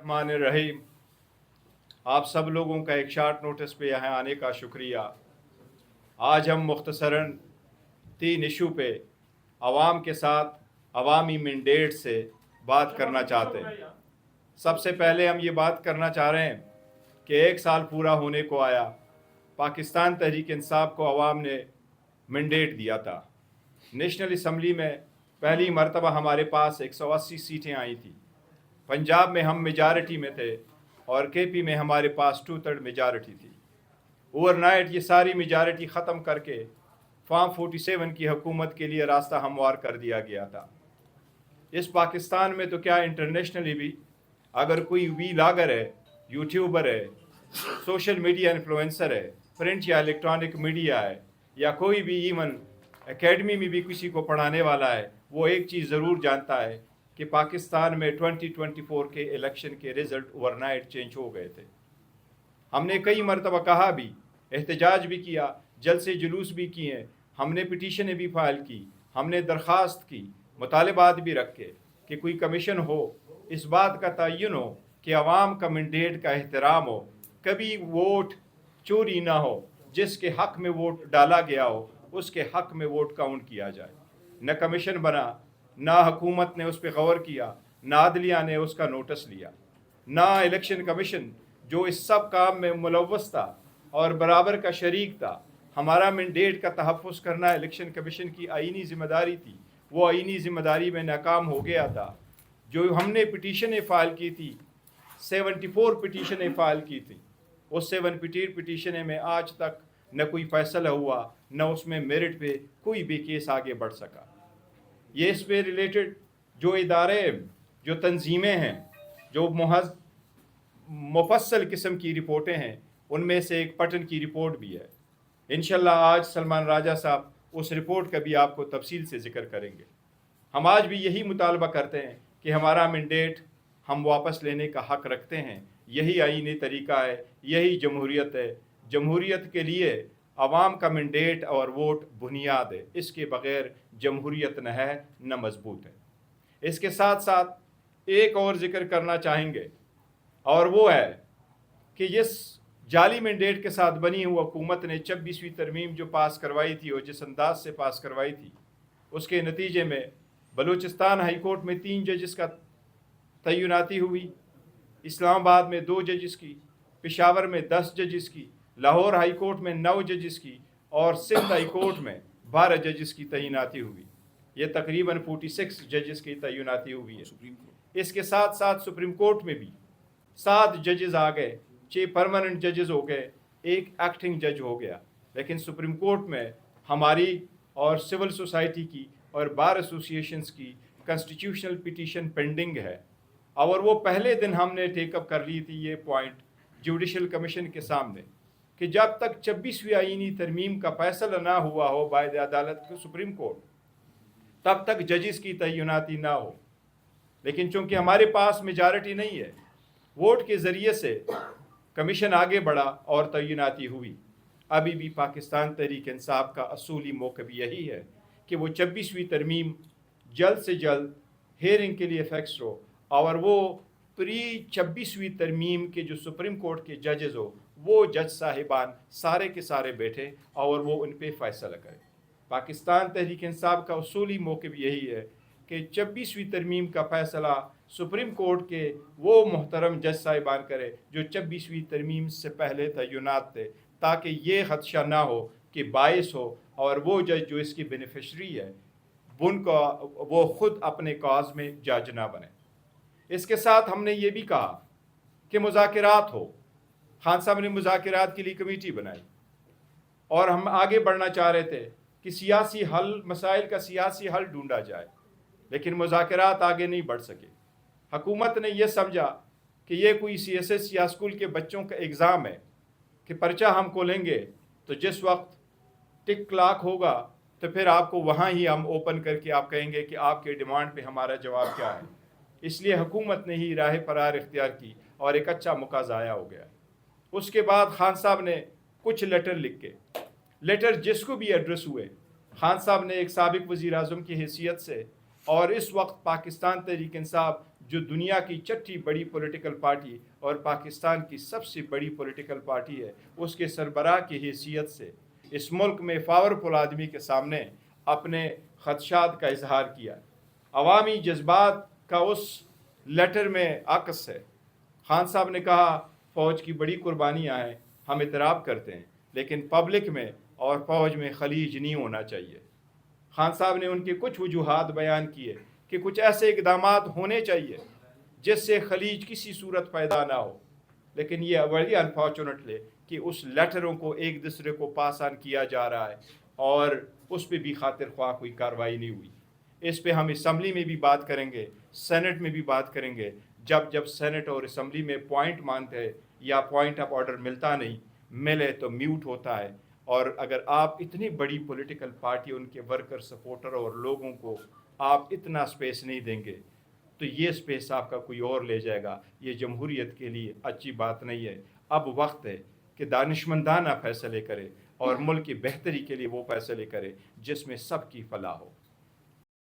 रहमान रहीम। आप सब लोगों का एक शार्ट नोटिस पे यहाँ आने का शुक्रिया। आज हम मुख्तसरन 3 इशू पे आवाम के साथ अवामी मैंडेट से बात करना चाहते हैं। सबसे पहले हम ये बात करना चाह रहे हैं कि 1 साल पूरा होने को आया, पाकिस्तान तहरीक इंसाफ को अवाम ने मैंडेट दिया था। नेशनल असम्बली में पहली मरतबा हमारे पास 180 सीटें आई थी। पंजाब में हम मेजॉरिटी में थे और केपी में हमारे पास 2/3 मेजॉरिटी थी। ओवरनाइट ये सारी मेजॉरिटी ख़त्म करके फॉर्म 47 की हुकूमत के लिए रास्ता हमवार कर दिया गया था। इस पाकिस्तान में तो क्या इंटरनेशनली भी अगर कोई वीलागर है, यूट्यूबर है, सोशल मीडिया इन्फ्लुएंसर है, प्रिंट या इलेक्ट्रॉनिक मीडिया है, या कोई भी इवन एकेडमी में भी किसी को पढ़ाने वाला है, वो एक चीज़ ज़रूर जानता है कि पाकिस्तान में 2024 के इलेक्शन के रिज़ल्ट ओवरनाइट चेंज हो गए थे। हमने कई मरतबा कहा भी, एहतजाज भी किया, जलसे जुलूस भी किए, हमने पिटीशनें भी फाइल की, हमने दरख्वास्त की, मुतालबात भी रखे कि कोई कमीशन हो, इस बात का तयन हो कि अवाम का मैंडेट का एहतराम हो, कभी वोट चोरी ना हो, जिसके हक़ में वोट डाला गया हो उसके हक़ में वोट काउंट किया जाए। न कमीशन बना, ना हुकूमत ने उस पर गौर किया, ना अदलिया ने उसका नोटिस लिया, ना इलेक्शन कमीशन जो इस सब काम में मुलव्वस था और बराबर का शरीक था। हमारा मैंडेट का तहफ़्फ़ुज़ करना इलेक्शन कमीशन की आईनी ज़िम्मेदारी थी, वो आईनी ज़िम्मेदारी में नाकाम हो गया था। जो हमने पिटीशनें फ़ाइल की थी, 74 पिटीशनें फ़ाइल की थी, उस 74 पिटीशनें में आज तक न कोई फ़ैसला हुआ, न उसमें मेरिट पे कोई भी केस आगे बढ़ सका। ये इस पे रिलेटेड जो इदारे, जो तंजीमें हैं, जो मुफस्सल किस्म की रिपोर्टें हैं, उनमें से एक पटन की रिपोर्ट भी है। इंशाल्लाह आज सलमान राजा साहब उस रिपोर्ट का भी आपको तफसील से ज़िक्र करेंगे। हम आज भी यही मुतालबा करते हैं कि हमारा मैंडेट हम वापस लेने का हक़ रखते हैं। यही आईनी तरीका है, यही जमहूरियत है। जमहूरियत के लिए अवाम का मैंडेट और वोट बुनियाद है, इसके बग़ैर जमहूरियत न है न मजबूत है। इसके साथ साथ एक और ज़िक्र करना चाहेंगे, और वो है कि जिस जाली मैंडेट के साथ बनी हुई हुकूमत ने 26वीं तरमीम जो पास करवाई थी और जिस अंदाज से पास करवाई थी, उसके नतीजे में बलूचिस्तान हाई कोर्ट में 3 जजेस का तयनाती हुई, इस्लामाबाद में 2 जजेस की, पेशावर में 10 जजेस की, लाहौर हाई कोर्ट में 9 जजेस की और सिंध हाई कोर्ट में 12 जजेस की तयनाती हुई। ये तकरीबन 46 जजेस की तयनाती हुई है। इसके साथ साथ सुप्रीम कोर्ट में भी 7 जजेस आ गए, 6 परमानेंट जजेस हो गए, 1 एक्टिंग जज हो गया। लेकिन सुप्रीम कोर्ट में हमारी और सिविल सोसाइटी की और बार एसोसिएशंस की कॉन्स्टिट्यूशनल पिटीशन पेंडिंग है, और वो पहले दिन हमने टेकअप कर ली थी ये पॉइंट जुडिशल कमीशन के सामने कि जब तक 26वीं आईनी तरमीम का फैसला ना हुआ हो बायद अदालत के सुप्रीम कोर्ट, तब तक जजेस की तयनाती ना हो। लेकिन चूँकि हमारे पास मेजॉरिटी नहीं है, वोट के ज़रिए से कमीशन आगे बढ़ा और तयनाती हुई। अभी भी पाकिस्तान तहरीक इंसाफ का असूली मौक़िफ़ यही है कि वो 26वीं तरमीम जल्द से जल्द हेयरिंग के लिए फ़िक्स हो, और वो प्री 26वीं तरमीम के जो सुप्रीम कोर्ट के जजेस हो, वो जज साहिबान सारे के सारे बैठे और वो उन पर फ़ैसला करें। पाकिस्तान तहरीक इंसाफ का उसूली मौक़िफ़ यही है कि 26वीं तरमीम का फ़ैसला सुप्रीम कोर्ट के वो मुहतरम जज साहिबान करे जो 26वीं तरमीम से पहले तयनात थे, ताकि ये ख़दशा ना हो कि बाइस हो और वो जज जो इसकी बेनिफिशरी है उनका वो ख़ुद अपने काज में जज ना बने। इसके साथ हमने ये भी कहा कि मुज़ाकरात हो। खान साहब ने मुज़ाकरात के लिए कमेटी बनाई और हम आगे बढ़ना चाह रहे थे कि सियासी हल, मसाइल का सियासी हल ढूंढा जाए, लेकिन मुज़ाकरात आगे नहीं बढ़ सके। हुकूमत ने यह समझा कि ये कोई CSS या स्कूल के बच्चों का एग्ज़ाम है कि पर्चा हम खोलेंगे तो जिस वक्त टिक क्लाक होगा तो फिर आपको वहाँ ही हम ओपन करके आप कहेंगे कि आपके डिमांड पे हमारा जवाब क्या है। इसलिए हुकूमत ने ही राह फरार इख्तियार की और एक अच्छा मौका ज़ाया हो गया। उसके बाद खान साहब ने कुछ लेटर लिख के, लेटर जिसको भी एड्रेस हुए, खान साहब ने एक साबिक वज़ीर आज़म की हैसियत से और इस वक्त पाकिस्तान तहरीक इंसाफ जो दुनिया की छठी बड़ी पॉलिटिकल पार्टी और पाकिस्तान की सबसे बड़ी पॉलिटिकल पार्टी है, उसके सरबराह की हैसियत से इस मुल्क में पावरफुल आदमी के सामने अपने खदशात का इजहार किया। अवामी जज्बात का उस लेटर में अक्स है। खान साहब ने कहा फ़ौज की बड़ी कुर्बानियाँ हैं, हम इतराफ़ करते हैं, लेकिन पब्लिक में और फ़ौज में खलीज नहीं होना चाहिए। खान साहब ने उनके कुछ वजूहात बयान किए कि कुछ ऐसे इकदामात होने चाहिए जिससे खलीज किसी सूरत पैदा ना हो, लेकिन ये बड़ी अनफॉर्चुनेटली कि उस लेटरों को एक दूसरे को पास ऑन किया जा रहा है और उस पर भी खातिर ख्वाह कोई कार्रवाई नहीं हुई। इस पे हम असम्बली में भी बात करेंगे, सेनेट में भी बात करेंगे। जब जब सेनेट और असम्बली में पॉइंट मांगते हैं या पॉइंट ऑफ ऑर्डर मिलता नहीं, मिले तो म्यूट होता है। और अगर आप इतनी बड़ी पॉलिटिकल पार्टी, उनके वर्कर, सपोर्टर और लोगों को आप इतना स्पेस नहीं देंगे तो ये स्पेस आपका कोई और ले जाएगा। ये जमहूरियत के लिए अच्छी बात नहीं है। अब वक्त है कि दानिशमंदाना फैसले करे और मुल्क की बेहतरी के लिए वो फैसले करे जिसमें सबकी फलाह हो।